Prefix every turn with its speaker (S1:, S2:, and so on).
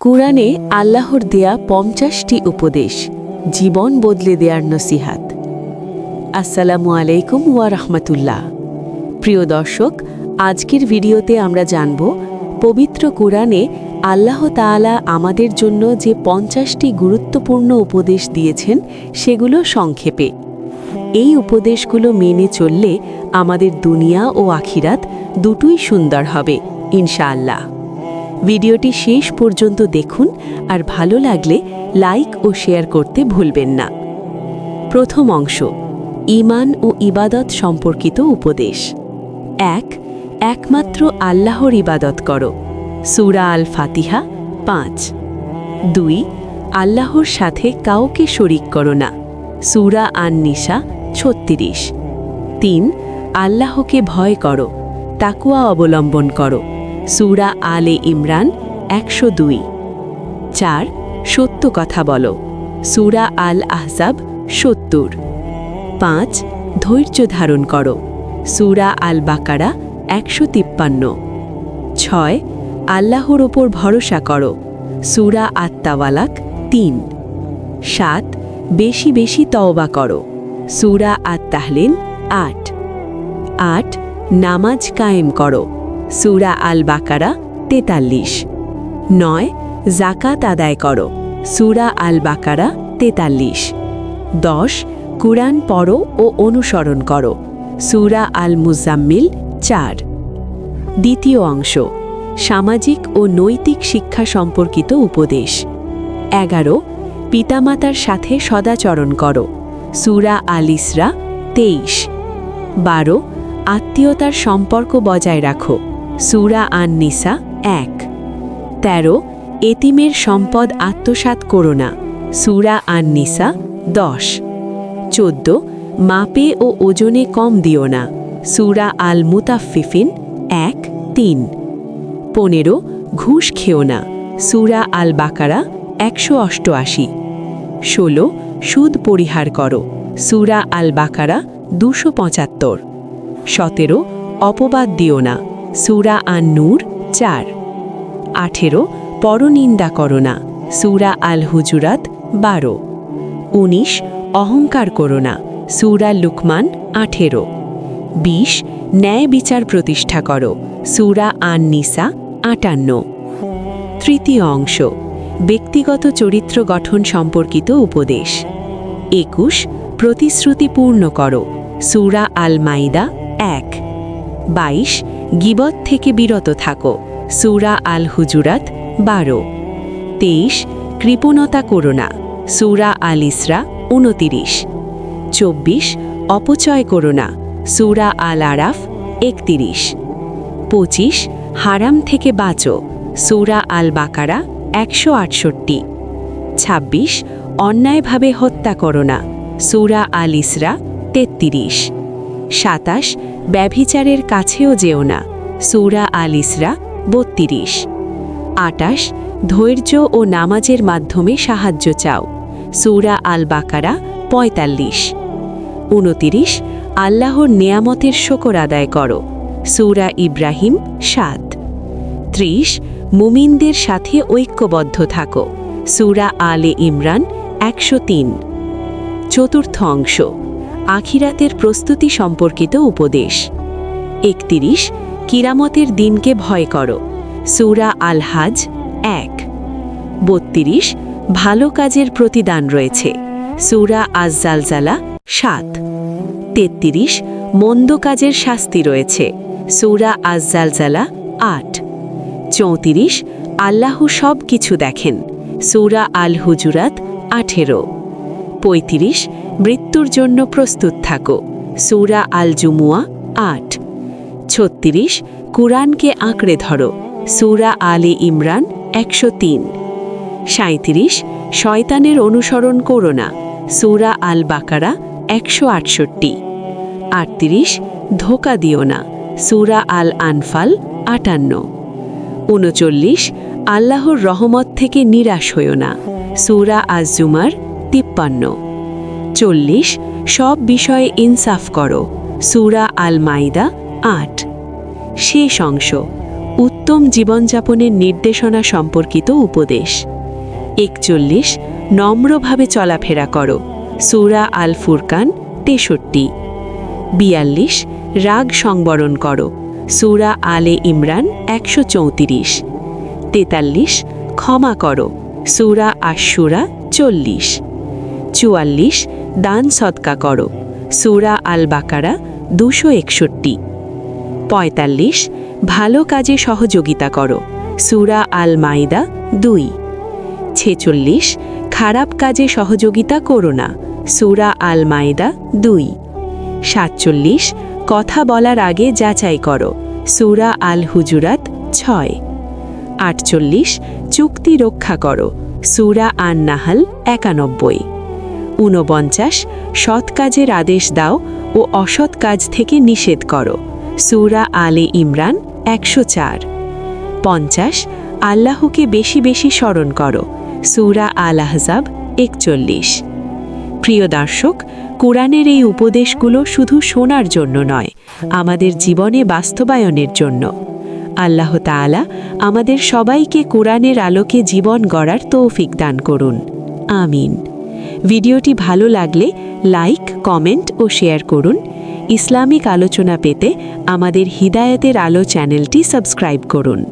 S1: কুরআনে আল্লাহর দেয়া ৫০টি উপদেশ জীবন বদলে দেয়ার নসিহাত। আসসালামু আলাইকুম ওয়া রাহমাতুল্লাহ। প্রিয় দর্শক, আজকের ভিডিওতে আমরা জানব পবিত্র কুরআনে আল্লাহ তাআলা আমাদের জন্য যে ৫০টি গুরুত্বপূর্ণ উপদেশ দিয়েছেন সেগুলো সংক্ষেপে। এই উপদেশগুলো মেনে চললে আমাদের দুনিয়া ও আখিরাত দুটোই সুন্দর হবে ইনশাআল্লাহ। ভিডিওটি শেষ পর্যন্ত দেখুন আর ভালো লাগলে লাইক ও শেয়ার করতে ভুলবেন না। প্রথম অংশ, ঈমান ও ইবাদত সম্পর্কিত উপদেশ। ১. একমাত্র আল্লাহর ইবাদত করো। সূরা আল ফাতিহা ৫। ২. আল্লাহর সাথে কাউকে শরিক করো না। সূরা আন-নিসা ৩৬। ৩. আল্লাহকে ভয় করো, তাকওয়া অবলম্বন করো। সূরা আলে ইমরান ১০২। ৪. সত্য কথা বলো। সূরা আল আহজাব ৭০। ৫. ধৈর্য ধারণ করো। সূরা আল বাকারা ১৫৩। ৬. আল্লাহর ওপর ভরসা করো। সূরা আত-তাওয়ালাক ৩। ৭. বেশি বেশি তওবা করো। সূরা আত-তাহলিল ৮। ৮. নামাজ কায়েম করো। সূরা আল বাকারা ৪৩। ৯. যাকাত আদায় করো। সূরা আল বাকারা ৪৩। ১০. কুরআন পড়ো ও অনুসরণ করো। সূরা আল মুজাম্মিল ৪। দ্বিতীয় অংশ, সামাজিক ও নৈতিক শিক্ষা সম্পর্কিত উপদেশ। ১১. পিতামাতার সাথে সদাচরণ করো। সূরা আল ইসরা ২৩। ১২. আত্মীয়তার সম্পর্ক বজায় রাখো। সূরা আন-নিসা ১। ১৩. এতিমের সম্পদ আত্মসাৎ করো না। সূরা আন-নিসা ১০। ১৪. মাপে ও ওজনে কম দিও না। সূরা আল মুতাফফিফিন ১-৩। ১৫. ঘুষ খেও না। সূরা আল বাকারা ১৮৮। ১৬. সুদ পরিহার করো। সূরা আল বাকারা ২৭৫। ১৭. অপবাদ দিও না। সূরা আন-নূর ৪। ১৮. পরনিন্দা করো না। সূরা আল হুজুরাত ১২। ১৯. অহংকার করো না। সূরা লুকমান ১৮। ২০. ন্যায় বিচার প্রতিষ্ঠা করো। সূরা আন-নিসা ৫৮। তৃতীয় অংশ, ব্যক্তিগত চরিত্র গঠন সম্পর্কিত উপদেশ। ২১. প্রতিশ্রুতি পূর্ণ করো। সূরা আল মাইদা ১। ২২. গীবত থেকে বিরত থাকো। সূরা আল হুজুরাত ১২। ২৩. কৃপণতা করো না। সূরা আল ইসরা ২৯। ২৪. অপচয় করো না। সূরা আল আরাফ ৩১। ২৫. হারাম থেকে বাঁচো। সূরা আল বাকারা ১৬৮। ২৬. অন্যায়ভাবে হত্যা করো না। সূরা আল ইসরা ৩৩। ২৭. ব্যভিচারের কাছেও যেও না। সূরা আল ইসরা ৩২। ২৮. ধৈর্য ও নামাজের মাধ্যমে সাহায্য চাও। সূরা আল বাকারা ৪৫। ২৯. আল্লাহর নেয়ামতের শুকর আদায় করো। সূরা ইব্রাহিম ৭। ৩০. মুমিনদের সাথে ঐক্যবদ্ধ থাকো। সূরা আলে ইমরান ১০৩। চতুর্থ অংশ, আখিরাতের প্রস্তুতি সম্পর্কিত উপদেশ। ৩১. কিয়ামতের দিনকে ভয় করো। সূরা আল হাজ ১। ৩২. ভালো কাজের প্রতিদান রয়েছে। সূরা আজ-জালজালা ৭। ৩৩. মন্দ কাজের শাস্তি রয়েছে। সূরা আজ-জালজালা ৮। ৩৪. আল্লাহ সব কিছু দেখেন। সূরা আল হুজুরাত ১৮। ৩৫. মৃত্যুর জন্য প্রস্তুত থাকো। সূরা আল জুমুয়া ৮। ৩৬. কুরআনকে আঁকড়ে ধরো। সূরা আলে ইমরান ১০৩। ৩৭. শয়তানের অনুসরণ করো না। সূরা আল বাকারা ১৬৮। ৩৮. ধোঁকা দিও না। সূরা আল আনফাল ৫৮। ৩৯. আল্লাহর রহমত থেকে নিরাশ হইও না। সূরা আজ-জুমার ৫৩। ৪০. সব বিষয়ে ইনসাফ করো। সূরা আল মাইদা ৮। শেষ অংশ, উত্তম জীবনযাপনের নির্দেশনা সম্পর্কিত উপদেশ। 41 নম্রভাবে চলাফেরা করো, সূরা আল ফুরকান 63। 42 রাগ সংবরণ করো, সূরা আলে ইমরান 134। 43 ক্ষমা করো, সূরা আশ-শুরা 40। 44 দান সদকা করো, সূরা আল বাকারা 261। 45 ভালো কাজে সহযোগিতা করো, সূরা আল মাইদা 2। 46 খারাপ কাজে সহযোগিতা করো না, সূরা আল মাইদা 2। 47 কথা বলার আগে যাচাই করো, সূরা আল হুজুরাত 6। 48 চুক্তি রক্ষা করো, সূরা আন নাহাল 91। 49 সৎ কাজের আদেশ দাও ও অসৎ কাজ থেকে নিষেধ করো, সূরা আলে ইমরান 104। 50 আল্লাহকে বেশি বেশি স্মরণ করো, সূরা আল আহজাব 41। প্রিয় দর্শক, কোরআনের এই উপদেশগুলো শুধু শোনার জন্য নয়, আমাদের জীবনে বাস্তবায়নের জন্য। আল্লাহ তাআলা আমাদের সবাইকে কোরআনের আলোকে জীবন গড়ার তৌফিক দান করুন। আমিন। ভিডিওটি ভালো লাগলে লাইক, কমেন্ট ও শেয়ার করুন। ইসলামিক আলোচনা পেতে আমাদের হিদায়াতের আলো চ্যানেলটি সাবস্ক্রাইব করুন।